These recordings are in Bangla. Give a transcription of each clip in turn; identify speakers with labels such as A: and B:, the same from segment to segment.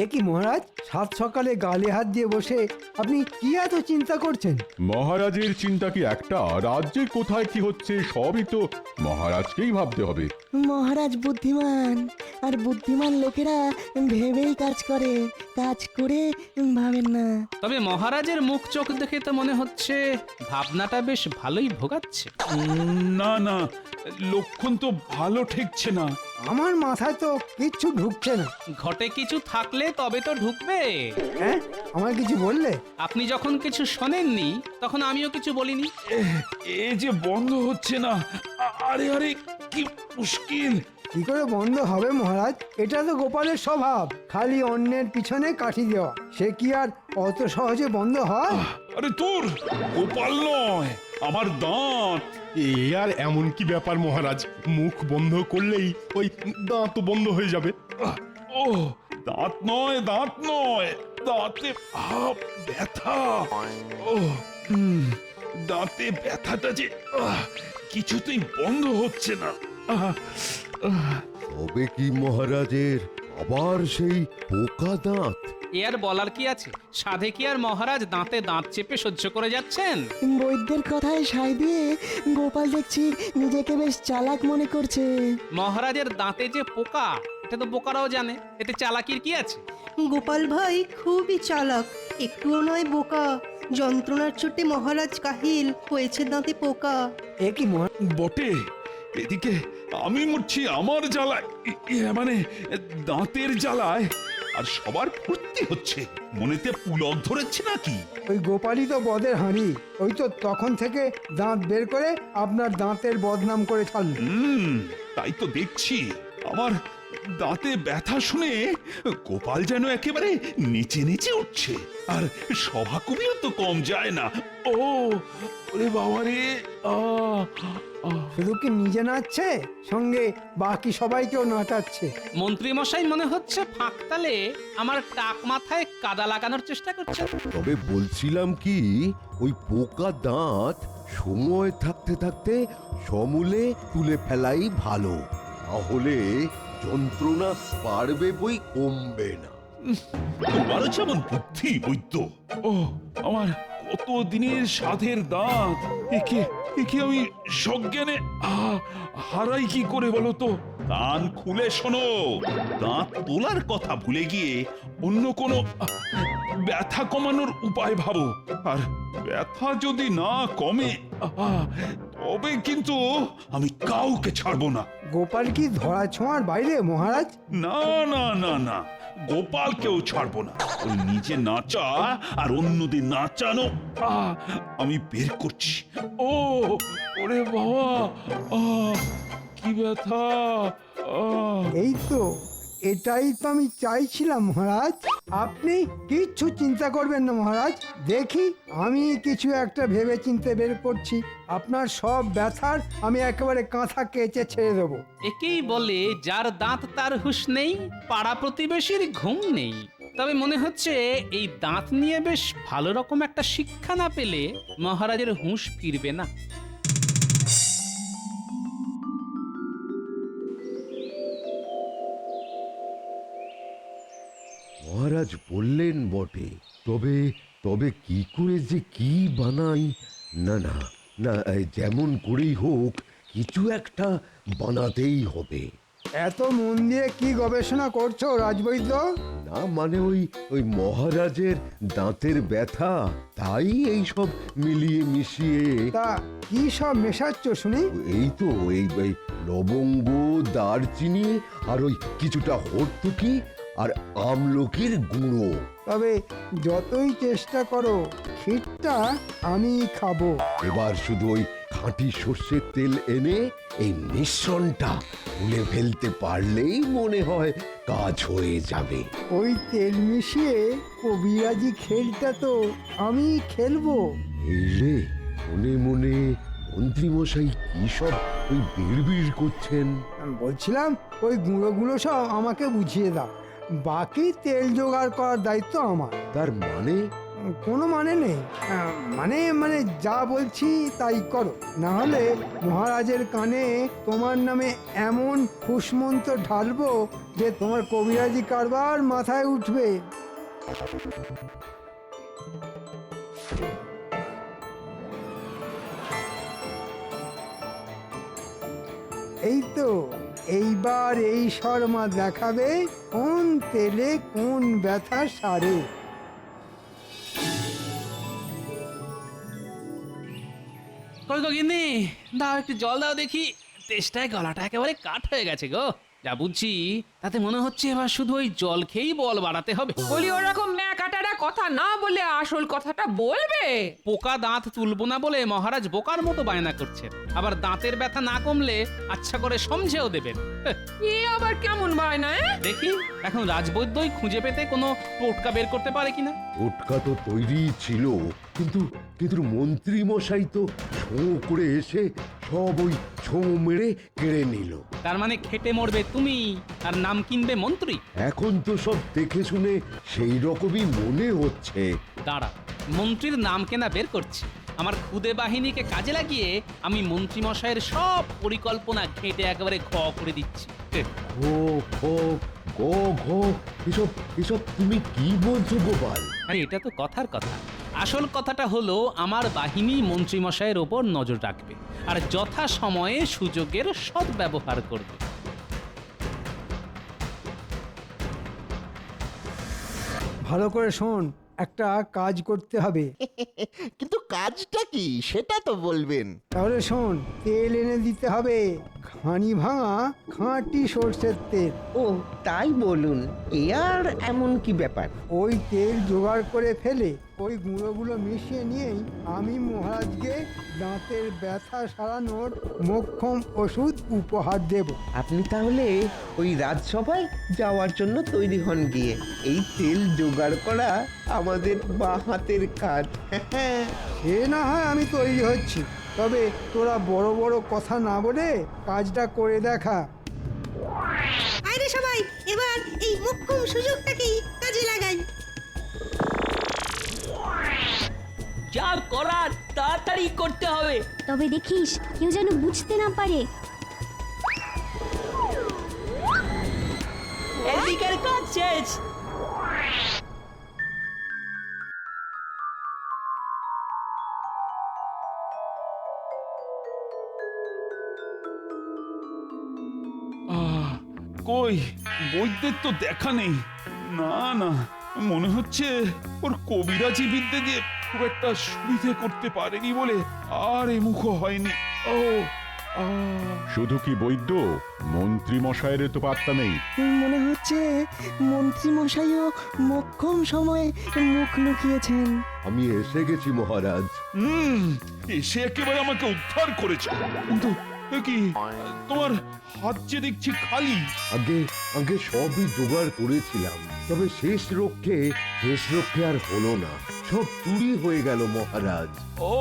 A: এ কি মহারাজ, সাত সকালে গালে হাত দিয়ে বসে আপনি কি এত চিন্তা করছেন?
B: মহারাজের চিন্তা কি একটা? রাজ্যে কোথায় কি হচ্ছে সবই তো মহারাজকেই ভাবতে হবে।
C: মহারাজ বুদ্ধিমান, আর বুদ্ধিমান লোকেরা ভেবেই কাজ করে, কাজ করে ভাবেন না।
D: তবে মহারাজের মুখ চোখ দেখে তো মনে হচ্ছে ভাবনাটা বেশ ভালোই ভোগাচ্ছে।
E: না না, লক্ষণ তো ভালো ঠেকছে না।
A: আমার মাথায় তো কিচ্ছু ঢুকছে না।
D: ঘটে কিছু থাকলে তবে তো ঢুকবে।
A: হ্যাঁ, আমার কিছু বললে?
D: আপনি যখন কিছু শোনেননি তখন আমিও কিছু বলিনি।
E: এ যে বন্ধ হচ্ছে না। আরে আরে, কি মুশকিল!
A: কি করে বন্ধ হবে মহারাজ? এটা তো গোপালের স্বভাব, খালি অন্যের পিছনে কাঠি দেওয়া। সে কি আর অত সহজে বন্ধ হয়?
E: আরে তোর গোপাল নয়, আমার দাঁত।
F: এ আর এমন কি ব্যাপার মহারাজ, মুখ বন্ধ করলেই ওই দাঁত বন্ধ হয়ে যাবে।
E: ও দাঁত নয়, দাঁত নয়, দাঁতে ব্যথা। ও দাঁতে ব্যথাটা যে কিছুতেই বন্ধ হচ্ছে না।
G: তবে কি মহারাজের আবার সেই পোকা দাঁত?
D: এ আর বলার কি আছে? সাধে কি আর মহারাজ দাঁতে দাঁত চেপে সহ্য করে যাচ্ছেন?
C: বৈদ্যের কথায় সায় দিয়ে গোপাল দেখছি নিজেকে বেশ চালাক মনে করছে।
D: মহারাজের দাঁতে যে পোকা, এটা তো বোকারাও জানে, এতে চালাকির কি আছে?
H: গোপাল ভাই খুবই চালাক, একটুও নয় বোকা। যন্ত্রণার চোটে মহারাজ কাহিল, হয়েছে দাঁতে পোকা।
A: এ কি মহারাজ?
E: বটে, এদিকে আমি মরছি আমার জ্বালায়, মানে দাঁতের জ্বালায়। আর সবার ফুর্তি হচ্ছে, মনেতে পুলক ধরেছে নাকি?
A: ওই গোপালই তো বদের হাঁড়ি। ওই তো তখন থেকে দাঁত বের করে আপনার দাঁতের বদনাম করে ছাড়ল।
E: তাই তো দেখছি। আমার দাঁতে ব্যথা শুনে গোপাল যেন একেবারে নিচে নিচে উঠছে। আর সভা কবিও তো কম যায় না। ও ওরে বাবা রে!
A: শুধু কি নিজে নাচছে, সঙ্গে বাকি সবাইকেও নাচাচ্ছে।
D: মন্ত্রী মশাই মনে হচ্ছে ফাঁকতালে আমার টাক মাথায় কাদা লাগানোর চেষ্টা করছে।
G: তবে বলছিলাম কি, ওই পোকা দাঁত সময় থাকতে থাকতে সমূলে তুলে ফেলাই ভালো, তাহলে যন্ত্রণা বাড়বে বই কমবে না।
E: তোমারও যেমন বুদ্ধি বৈদ্য। ও আমার কত দিনের সাধের দাঁত, একে একে আমি সজ্ঞানে হারাই কি করে বলো তো? কান খুলে শোনো, দাঁত তোলার কথা ভুলে গিয়ে অন্য কোনো ব্যথা কমানোর উপায় ভাবো। আর ব্যথা যদি না কমে, তবে কিন্তু আমি কাউকে ছাড়বো না।
A: গোপাল কি ধরা ছোঁয়ার বাইরে মহারাজ?
E: না না না না, গোপাল কেউ ছাড়বো না। ওই নিজে নাচা আর অন্যদের নাচানো আমি বের করছি। ও ওরে বাবা, কি ব্যথা!
A: এই তো, এটাই তো আমি চাইছিলাম মহারাজ। আপনি কিচ্ছু চিন্তা করবেন না মহারাজ, দেখি আমি কিছু একটা ভেবে চিন্তে বের করছি। আপনার সব ব্যথার আমি একেবারে কাঁথা কেচে ছেড়ে দেবো।
D: একেই বলে যার দাঁত তার হুঁশ নেই, পাড়া প্রতিবেশীর ঘুম নেই। তবে মনে হচ্ছে এই দাঁত নিয়ে বেশ ভালো রকম একটা শিক্ষা না পেলে মহারাজের হুঁশ ফিরবে না।
G: মহারাজ বললেন বটে, তবে তবে কি করে যে কি বানাই? না না না, যেমন করেই হোক কিছু একটা বানাতেই হবে।
A: এত মন দিয়ে কি গবেষণা করছো রাজবৈদ্য?
G: না মানে ওই মহারাজের দাঁতের ব্যথা, তাই এই সব মিলিয়ে মিশিয়ে।
A: তা কি সব মেশাচ্ছ শুনি?
G: এই তো এই লবঙ্গ, দারচিনি আর ওই কিছুটা হর্তুকি আর আমলকির গুঁড়ো।
A: তবে যতই চেষ্টা করো, ক্ষীরটা আমি খাবো।
G: এবার শুধু ওই খাঁটি সর্ষের তেল এনে এই মিশ্রণটা তুলে ফেলতে পারলেই মনে হয় কাজ হয়ে যাবে।
A: ওই তেল মিশিয়ে কবিরাজি খেলটা তো আমি খেলবো।
G: এই রে, মনে মনে মন্ত্রীমশাই কি সব ওই বিড়বিড় করছেন।
A: আমি বলছিলাম ওই গুঁড়োগুলো সব আমাকে বুঝিয়ে দাও, বাকি তেল জোগাড় করার দায়িত্ব আমার।
G: তার মানে?
A: কোনো মানে নেই। মানে মানে যা বলছি তাই করো, না হলে মহারাজের কানে তোমার নামে এমন হুসমন্ত্র ঢালবো যে তোমার কবিরাজি কারবার মাথায় উঠবে। এই তো, এইবার এই শর্মা দেখাবে কোন তেলে কোন ব্যথা সারে।
D: কই গো গিন্নি, দাও একটু জল দাও দেখি। তেষ্টায় গলাটা একেবারে কাঠ হয়ে গেছে গো। যা বুঝছি তাতে মনে হচ্ছে এবার শুধু ওই জল খেয়েই বল বাড়াতে হবে।
I: বলি ওরকম ম্যাকাটারা কথা না বলে আসল কথাটা বলবে।
D: পোকা দাঁত তুলবো না বলে মহারাজ বোকার মতো বায়না করছেন, আবার দাঁতের ব্যথা না কমলে আচ্ছা করে সমঝেও দেবেন।
I: এ আবার কেমন বায়না?
D: দেখি এখন রাজবৈদ্যই খুঁজে পেতে কোনো টোটকা বের করতে পারে কিনা।
G: টোটকা তো তৈরি ছিল, কিন্তু কিন্তু মন্ত্রী মশাই তো ছোঁ করে এসে সব ওই ছোঁ মেরে কেড়ে নিল।
D: তার মানে খেটে মরবে তুমি আর নাম কিনবে মন্ত্রী।
G: এখন তো সব দেখে শুনে সেই রকমই মনে হচ্ছে।
D: দাঁড়া, মন্ত্রীর নাম কেনা বের করছি। আমার খুদে বাহিনীকে কাজে লাগিয়ে আমি মন্ত্রী মশাইয়ের সব পরিকল্পনা ঘেঁটে একেবারে ঘ করে দিচ্ছি।
G: ঘো ঘো গো ঘো, এসব এসব তুমি কি বলছো গোপাল?
D: আরে এটা তো কথার কথা। আসল কথাটা হলো আমার বাহিনী মন্ত্রী মশাইয়ের ওপর নজর রাখবে আর যথা সময়ে সুযোগের সদ্ব্যবহার করবে।
A: ভালো করে শোন, একটা কাজ করতে হবে।
J: কিন্তু কাজটা কি সেটা তো বলবেন।
A: তাহলে শোন, তেল এনে দিতে হবে, ঘানি ভাঙা খাঁটি সর্ষের তেল।
J: ও তাই বলুন, এ আর এমন কি ব্যাপার?
A: ওই তেল জোগাড় করে ফেলে ওই গুঁড়োগুলো মিশিয়ে নিয়েই আমি মহারাজকে দাঁতের ব্যথা সারানোর মোক্ষম ওষুধ উপহার দেব।
J: আপনি তাহলে ওই রাজসভায় যাওয়ার জন্য তৈরি হন গিয়ে। এই তেল জোগাড় করা আমাদের বাঁ হাতের কাজ।
A: সে না হয় আমি তৈরি হচ্ছি, তবে তোরা বড় বড় কথা না বলে কাজটা করে দেখা।
H: আরে সবাই এবার এই মোক্ষম সুযোগটাকেই কাজে লাগাই।
K: যা করার তাড়াতাড়ি করতে হবে।
L: তবে দেখিস কেউ যেন বুঝতে না পারে।
K: এদিকের কাজ শেষ।
E: কই বৈদ্যের তো দেখা নেই। না না, মনে হচ্ছে ওর কবিরাজি বিদ্যে দিয়ে খুব একটা সুবিধে করতে পারেনি বলে আর এমুখ হয়নি। ও
B: শুধু কি বৈদ্য, মন্ত্রী মশাইয়ের তো পাত্তা নেই।
C: মনে হচ্ছে মন্ত্রী মশাইও মোক্ষম সময়ে মুখ লুকিয়েছেন।
G: আমি এসে গেছি মহারাজ।
E: এসে একেবারে আমাকে উদ্ধার করেছে। কিন্তু এ কি, তোমার হাত যে দেখছি খালি।
G: আগে আগে সবই জোগাড় করেছিলাম, তবে শেষ রক্ষে আর হলো না। সব চুরি হয়ে গেল মহারাজ।
E: ও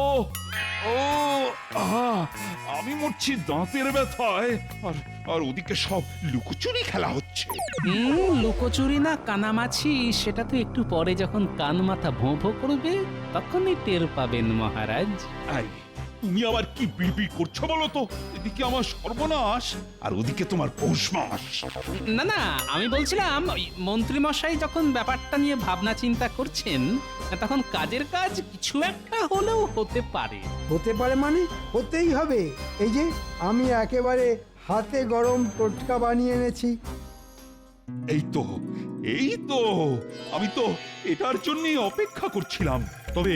E: ও আমি মরছি দাঁতের ব্যথায়, আর আর ওদিকে সব লুকোচুরি খেলা হচ্ছে।
D: লুকোচুরি না কানামাছি সেটা তো একটু পরে যখন কান মাথা ভোঁ ভোঁ করবে তখনই টের পাবেন মহারাজ।
E: আরে তুমি আবার কি বিড়বিড় করছো বলো তো? এদিকে আমার সর্বনাশ আর ওদিকে তোমার পৌষ মাস।
D: না না, আমি বলছিলাম ওই মন্ত্রী মশাই যখন ব্যাপারটা নিয়ে ভাবনা চিন্তা করছেন তখন কাজের কাজ কিছু একটা হলেও হতে পারে।
A: হতে পারে মানে হতেই হবে। এই যে আমি একেবারে হাতে গরম টোটকা বানিয়ে এনেছি।
E: এই তো আমি তো এটার জন্যই অপেক্ষা করছিলাম।
F: তবে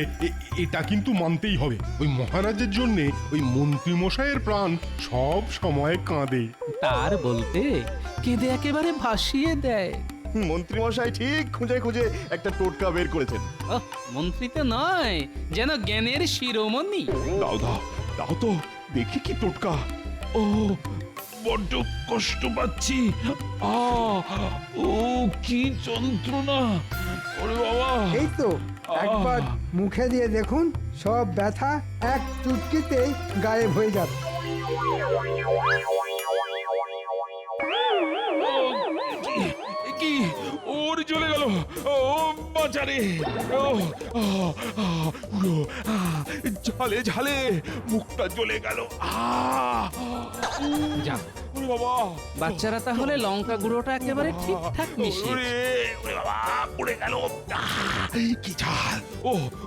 F: এটা কিন্তু মানতেই হবে, ওই মহারাজের জন্য ওই মন্ত্রী মশাইয়ের প্রাণ সব সময় কাঁদে।
D: তার বলতে কেঁদে একেবারে ভাসিয়ে দেয়।
J: মন্ত্রী মশাই ঠিক খুঁজে খুঁজে একটা টোটকা বের করেছেন।
D: মন্ত্রী তো নয়, যেন জ্ঞানের শিরোমণি।
E: দাও দাও দাও তো দেখি কি টোটকা। ও বড্ড কষ্ট পাচ্ছি। ও কি যন্ত্রণা! ওরে বাবা!
A: এই তো একবার মুখে দিয়ে দেখুন, সব ব্যথা এক চুটকিতে গায়েব হয়ে যাবে।
E: কি ওর জ্বলে গেল! ও বাঁচারে ঝালে ঝালে মুখটা জ্বলে গেল
D: যা
E: ওরে বাবা
D: বাচ্চারা তাহলে লঙ্কা গুঁড়োটা একেবারে ঠিকঠাক মিশিয়ে
E: ওরে ওরে বাবা পড়ে গেল কি ঝাল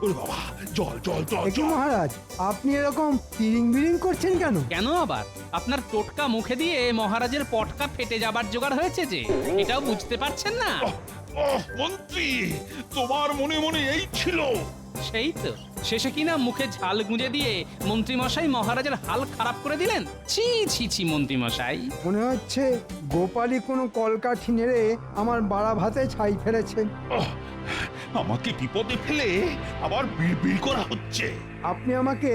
E: ওরে বাবা জল জল জল
A: একই মহারাজ আপনি এরকম পিরিং বিরিং করছেন কেন?
D: কেন আবার আপনার টোটকা মুখে দিয়ে মহারাজের পটকা ফেটে যাবার জোগাড় হয়েছে যে, এটাও বুঝতে পারছেন না?
E: মন্ত্রী তোমার মনে মনে এই ছিল?
D: সেই তো, শেষে কিনা মুখে ঝাল গুঁজে দিয়ে মন্ত্রী মশাই মহারাজের হাল খারাপ করে দিলেন। ছি ছি ছি মন্ত্রী মশাই,
A: মনে হচ্ছে গোপালী কোনো কলকাঠি নেড়ে আমার বাড়া ভাতে ছাই ফেলেছে।
E: আমাকে বিপদে ফেলে আবার বিড়বিড় করা হচ্ছে।
A: আপনি আমাকে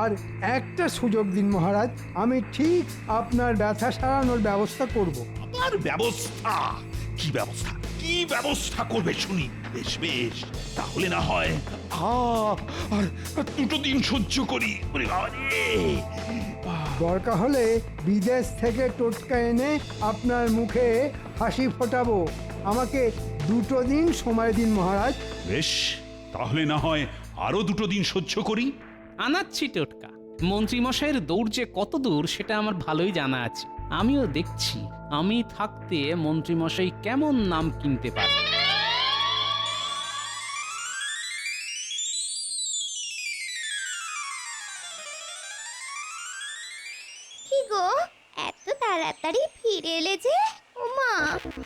A: আর একটা সুযোগ দিন মহারাজ, আমি ঠিক আপনার ব্যথা সারানোর ব্যবস্থা করব।
E: আর ব্যবস্থা? কি ব্যবস্থা? কি ব্যবস্থা করবে শুনি? বেশ বেশ, তাহলে না হয় আর 2 দিন সহ্য করি। ওরে বাবা রে!
A: দরকার হলে বিদেশ থেকে টোটকা এনে আপনার মুখে হাসি ফোটাবো। আমাকে 2 দিন সময় দিন মহারাজ।
E: বেশ, তাহলে না হয় আরো 2 দিন সহ্য করি।
D: আনাচ্ছি টোটকা। মন্ত্রী মশাইয়ের দৌড় যে কত দূর সেটা আমার ভালোই জানা আছে। আমিও দেখছি আমি থাকতে মন্ত্রী মশাই কেমন নাম কিনতে পারে।
L: কি গো, এত তাড়াতাড়ি ফিরে এলে যে? ওমা,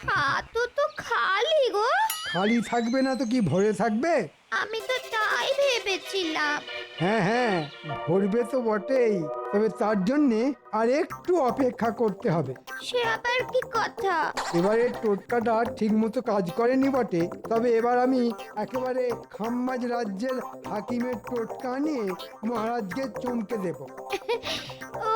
L: হাতও তো খালি গো।
A: খালি থাকবে না তো কি ভরে থাকবে?
L: আমি তো তাই ভেবেছিলাম।
A: হ্যাঁ হ্যাঁ, ভরবে তো বটেই, তবে তার জন্যে আর একটু অপেক্ষা করতে হবে।
L: সে আবার কি কথা?
A: এবারে টোটকাটা ঠিক মতো কাজ করেনি বটে, তবে এবার আমি একেবারে খাম্মাজ রাজ্যের হাকিমের টোটকা নিয়ে মহারাজকে চমকে দেব।
L: ও,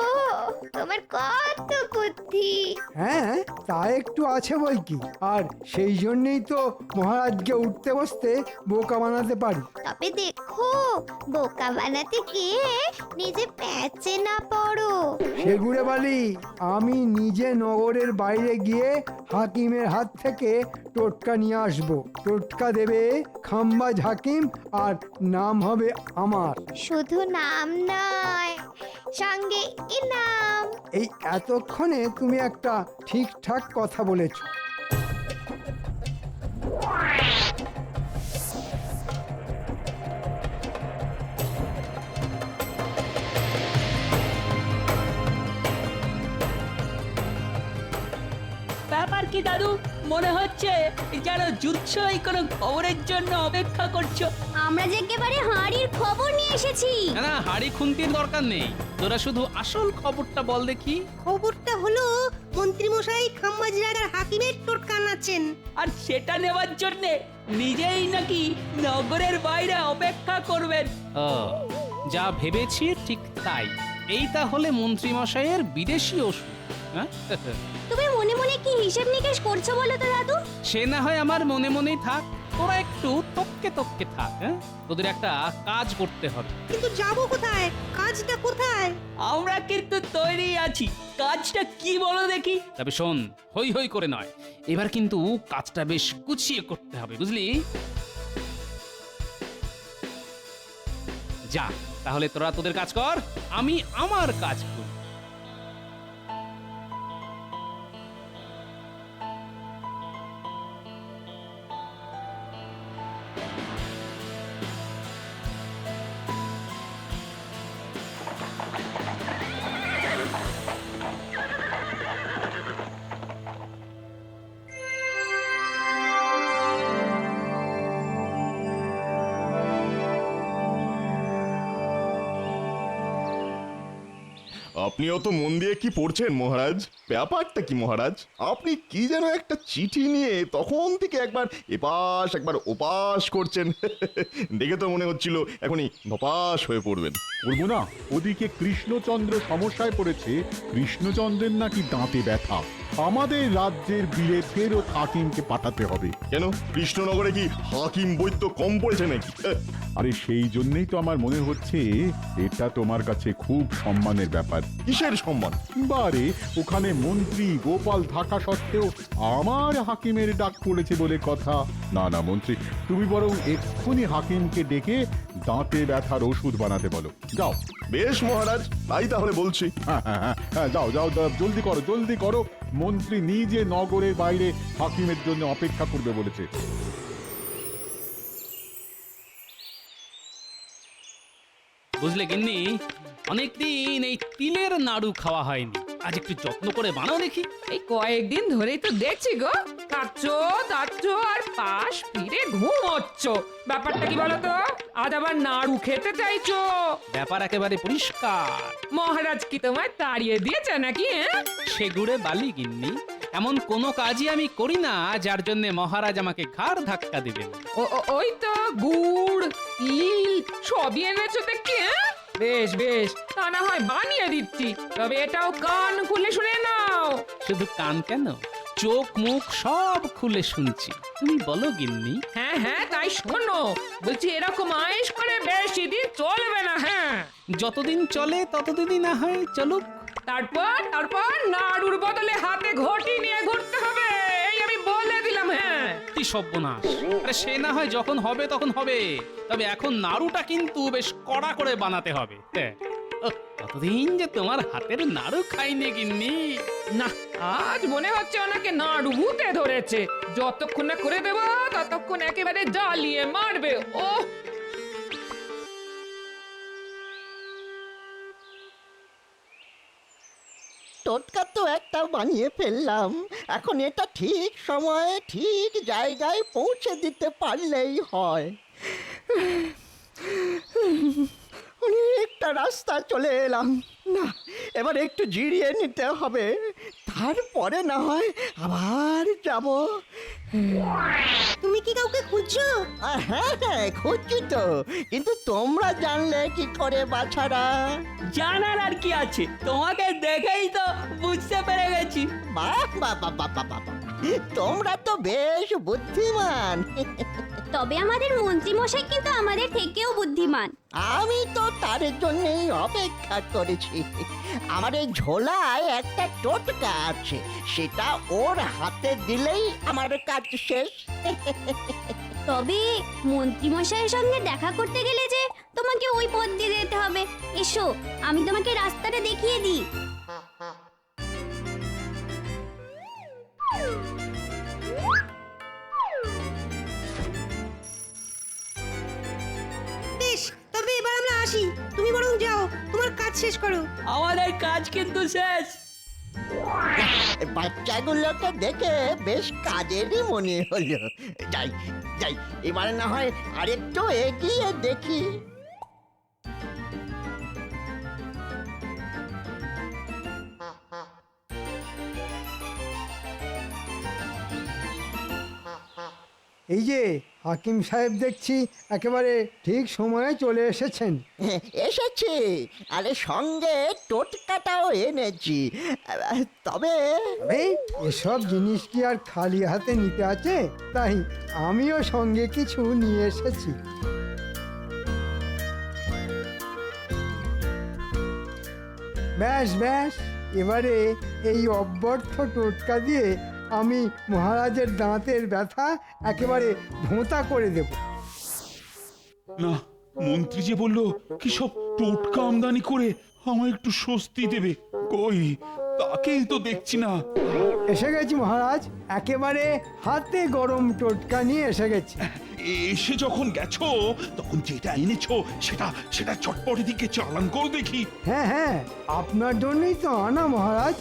L: তোমার কত বুদ্ধি!
A: হ্যাঁ, তা একটু আছে বই কি, আর সেই জন্যই তো মহারাজকে উঠতে বসতে বোকা বানাতে পারি।
L: তবে দেখো, বোকা বানাতে গিয়ে নিজে প্যাচে না পড়ো।
A: সেগুড়ে বালি, আমি নিজে নগরের বাইরে গিয়ে হাকিমের হাত থেকে টোটকা নিয়ে আসব। টোটকা দেবে খাম্বাজ হাকিম, আর নাম হবে আমার।
L: শুধু নাম নয়, সঙ্গে ইনাম।
A: এই এতক্ষণে তুমি একটা ঠিকঠাক কথা বলেছ।
K: ব্যাপার কি দাদু? মনে হচ্ছে যেন যুদ্ধই কোনো খবরের জন্য অপেক্ষা করছো।
L: আমরা যে একেবারে হাঁড়ির খবর নিয়ে এসেছি।
D: না না, হাড়ি খুন্তির দরকার নেই, তোরা শুধু আসল খবরটা বল দেখি।
H: খবরটা হলো মন্ত্রীমশাই খাম্বাজ রাজার হাকিমের টোটকা আনাচ্ছেন।
K: আর সেটা নেওয়ার জন্যে নিজেই নাকি নগরের বাইরে অপেক্ষা করবেন।
D: ও, যা ভেবেছি ঠিক তাই। এই তাহলে মন্ত্রী মশাইয়ের বিদেশি ওষুধ। হ্যাঁ,
L: তুমি মনে মনে কি হিসেব নিকেশ করছো বলো তো দাদু?
D: সে না হয় আমার মনে মনেই থাক, তোরা একটু তককে তককে থাক। হ্যাঁ, তোদের একটা কাজ করতে হবে।
H: কিন্তু যাবো কোথায়? কাজটা কোথায়?
K: আমরা কিন্তু তৈরি আছি। কাজটা কি বলো দেখি?
D: তবে শোন, হই হই করে নয়, এবার কিন্তু কাজটা বেশ গুছিয়ে করতে হবে, বুঝলি? যা, তাহলে তোরা তোদের কাজ কর, আমি আমার কাজ করি।
M: আপনি অত মন দিয়ে কি পড়ছেন মহারাজ? ব্যাপারটা কি মহারাজ? আপনি কি যেন একটা চিঠি নিয়ে তখন থেকে একবার এপাশ একবার ওপাশ করছেন। দেখে তো মনে হচ্ছিল এখনই ধপাস হয়ে পড়বেন।
B: করবো না? ওদিকে কৃষ্ণচন্দ্র সমস্যায় পড়েছে। কৃষ্ণচন্দ্রের নাকি দাঁতে ব্যথা, আমাদের রাজ্যের বিলে ফেরত হাকিমকে পাঠাতে হবে।
M: কেন কৃষ্ণনগরে কি হাকিম বৈদ্য কম পড়েছে নাকি?
B: আরে সেই জন্যই তো আমার মনে হচ্ছে এটা তোমার কাছে খুব সম্মানের ব্যাপার।
M: কিসের সম্মান?
B: বারে ওখানে মন্ত্রী গোপাল থাকা সত্ত্বেও আমার হাকিমের ডাক পড়েছে বলে কথা। না না মন্ত্রী, তুমি বরং এক্ষুনি হাকিমকে ডেকে দাঁতে ব্যথার ওষুধ বানাতে বলো। যাও।
M: বেশ মহারাজ, তাই তাহলে বলছি।
B: হ্যাঁ, যাও যাও যাও, জলদি করো জলদি করো। মন্ত্রী নিজে নগরের বাইরে হাকিমের জন্য অপেক্ষা করবে বলেছে।
D: বুঝলে গিন্নি, অনেকদিন এই তিলের নাড়ু খাওয়া হয়নি, আজ একটু যত্ন করে বানাও দেখি।
I: এই কয়েকদিন ধরেই তো দেখছি গো, খাচ্ছো দাচ্ছো আর পাশ ফিরে ঘুমোচ্ছ। ব্যাপারটা কি বলো তো? আজ আবার নাড়ু খেতে চাইছো?
D: ব্যাপার একেবারে পরিষ্কার।
I: মহারাজ কি তোমায় তাড়িয়ে দিয়েছে নাকি?
D: সে গুড়ে বালি গিন্নি, এমন কোনো কাজই আমি করি না যার জন্য মহারাজ আমাকে ঘাড় ধাক্কা দিবেন।
I: ওই তো গুড় তিল সবই এনেছো দেখছি। বেশ বেশ, তা না হয় বানিয়ে দিচ্ছি, তবে এটাও কান খুলে শুনে নাও।
D: শুধু কান কেন, চোখ মুখ সব খুলে শুনছি। তুমি বলো গিন্নি।
I: হ্যাঁ হ্যাঁ, তাই শোনো, বলছি এরকম আয়েশ করে বেশি দিন চলবে না। হ্যাঁ,
D: যতদিন চলে ততদিনই না হয় চলুক।
I: তারপর তারপর নাড়ুর বদলে হাতে ঘটি নিয়ে ঘুরতে হবে, এই আমি বলে দিলাম। হ্যাঁ,
D: কি সর্বনাশ! আরে সে না হয় যখন হবে তখন হবে, তবে এখন নাড়ুটা কিন্তু বেশ কড়া করে বানাতে হবে। কতদিন যে তোমার হাতের নাড়ু খাইনি গিন্নি।
I: না, আজ মনে হচ্ছে ওনাকে নাড়ু ভূতে ধরেছে। যতক্ষণ না করে দেব ততক্ষণ একেবারে জ্বালিয়ে মারবে। ও
C: টোটকা তো একটা বানিয়ে ফেললাম, এখন এটা ঠিক সময়ে ঠিক জায়গায় পৌঁছে দিতে পারলেই হয়। অনেকটা রাস্তা চলে এলাম, না এবার একটু জিরিয়ে নিতে হবে, তারপরে না হয় আবার যাব।
H: তুমি কি কাউকে খুঁজছো?
C: হ্যাঁ হ্যাঁ খুঁজছি তো, কিন্তু তোমরা জানলে কি করে বাছারা?
K: জানার আর কি আছে, তোমাকে দেখেই তো বুঝতে পেরে গেছি।
C: বাহ বাহ বাহ বাহ বাহ বাহ, তোমরা তো বেশ বুদ্ধিমান।
L: তবে আমাদের মন্ত্রী মশাই কিন্তু আমাদের থেকেও বুদ্ধিমান।
C: আমি তো তার জন্যই অপেক্ষা করেছি। আমার এই ঝোলায় একটা টোটকা আছে, সেটা ওর হাতে দিলেই আমার কাজ শেষ।
L: তবে মন্ত্রী মশাইয়ের সঙ্গে দেখা করতে গেলে যে তোমাকে ওই পথ দিয়ে যেতে হবে। এসো, আমি তোমাকে রাস্তাটা দেখিয়ে দিই।
H: বেশ, তবে এবার আমরা আসি, তুমি বরং যাও, তোমার কাজ শেষ করো।
K: আমাদের কাজ কিন্তু শেষ।
C: বাচ্চাগুলোকে দেখে বেশ কাজেরই মনে হলো। যাই যাই, এবার না হয় আরেকটু এগিয়ে দেখি।
A: এই যে হাকিম সাহেব, দেখছি একেবারে ঠিক সময়ে চলে এসেছেন।
C: এসেছি, আরে সঙ্গে টোটকাটাও এনেছি। তবে
A: এই এসব জিনিস কি আর খালি হাতে নিতে আছে? তাই আমিও সঙ্গে কিছু নিয়ে এসেছি। ব্যাস ব্যাস, এবারে এই অব্যর্থ টোটকা দিয়ে আমি মহারাজের দাঁতের ব্যথা একেবারে ভোঁতা করে দেব।
E: না, মন্ত্রী যে বলল কি সব টোটকা আমদানি করে আমায় একটু স্বস্তি দেবে, কই তাকেই তো দেখছি না।
A: এসে গেছি মহারাজ, একেবারে হাতে গরম টোটকা নিয়ে এসে গেছি।
E: এসে যখন গেছো তখন যেটা এনেছো সেটা সেটা চটপটে দিকে চালান করো দেখি।
A: হ্যাঁ হ্যাঁ, আপনার জন্যই তো আনা মহারাজ।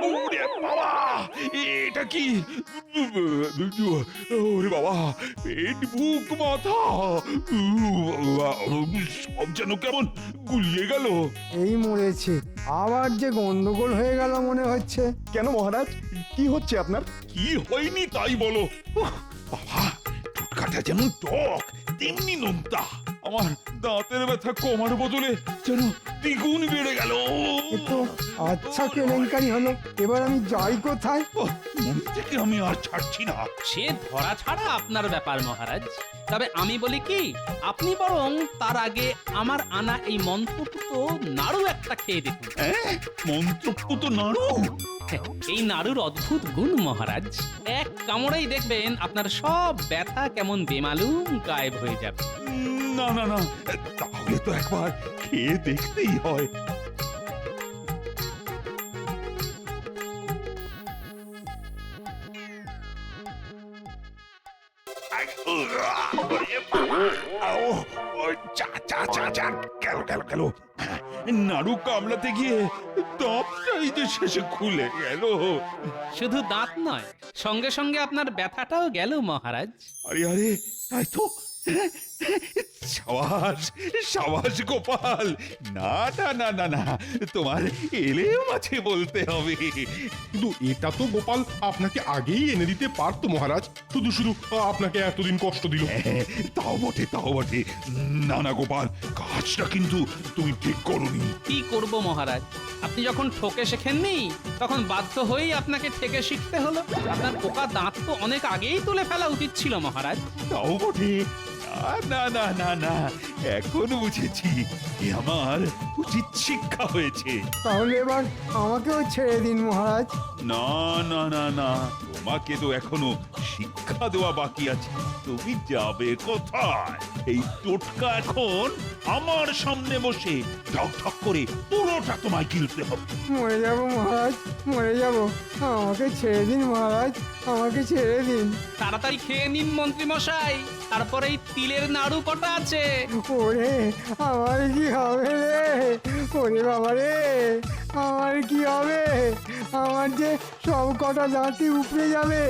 E: ওরে বাবা, এটা কি? ওরে বাবা, পেট বুক মাথা সব যেন কেমন গুলিয়ে গেল।
A: এই মরেছে, আবার যে গন্ডগোল হয়ে গেল মনে হচ্ছে।
M: কেন মহারাজ, কি হচ্ছে আপনার?
E: কি হয়নি তাই বলো। বাবা, টোটকাটা যেমন টক তেমনি নোনতা। আমার দাঁতের ব্যথা কমার বদলে যেন দ্বিগুণ বেড়ে গেল।
A: এ তো আচ্ছা কেলেঙ্কারি হলো, এবার আমি যাই কোথায়?
E: ওহ, মন থেকে আমি আর ছাড়ছি না।
D: সে ধরা ছাড়া আপনার ব্যাপার মহারাজ। তবে আমি বলি কি, আপনি বরং তার আগে আমার আনা এই মন্ত্রপুত নাড়ু একটা খেয়ে দেখুন।
E: মন্ত্রপুত নাড়ু?
D: এই নাড়ুর অদ্ভুত গুণ মহারাজ, এক কামড়েই দেখবেন আপনার সব ব্যথা কেমন বেমালুম গায়েব হয়ে যাবে।
E: না না না, তাহলে তো একবার খেয়ে দেখতেই হয়। নাড়ু কামড়াতে গিয়ে দাঁতটাই যে শেষে খুলে গেল।
D: শুধু দাঁত নয়, সঙ্গে সঙ্গে আপনার ব্যথাটাও গেল মহারাজ।
E: আরে আরে, তাই তো। সাবাস সাবাস গোপাল, না না না না না, তোমার এলেও আছে বলতে হবে।
F: কিন্তু এটা তো গোপাল আপনাকে আগেই এনে দিতে পারতো মহারাজ, শুধু শুধু আপনাকে এতদিন কষ্ট দিল।
E: তাও বটে তাও বটে। না না গোপাল, কাজটা কিন্তু তুমি ঠিক করোনি।
D: কি করব মহারাজ, আপনি যখন ঠকে শেখেননি তখন বাধ্য হয়েই আপনাকে ঠেকে শিখতে হলো। আপনার পোকা দাঁত তো অনেক আগেই তুলে ফেলা উচিত ছিল মহারাজ।
E: তাও বটে। না না না না, এখন বুঝেছি এ আমার উচিত শিক্ষা হয়েছে।
A: তাহলে এবার আমাকেও ছেড়ে দিন মহারাজ।
E: না না না না, তোমাকে তো এখনো শিক্ষা দেওয়া বাকি আছে। তুমি যাবে কোথায়? এই টোটকা এখন আমার সামনে বসে ঠক ঠক করে পুরোটা তোমায় গিলতে হবে।
A: মরে যাব মহারাজ, মরে যাব। আমাকে ছেড়ে দিন মহারাজ, আমাকে ছেড়ে দিন।
D: তাড়াতাড়ি খেয়ে নিন মন্ত্রী মশাই, তারপরে এই তিলের নাড়ু কটা আছে।
A: ওরে আমার কি হবে রে? ওরে বাবা রে, আমার কি হবে? আমার যে সব কটা দাঁতই উপড়ে যাবে।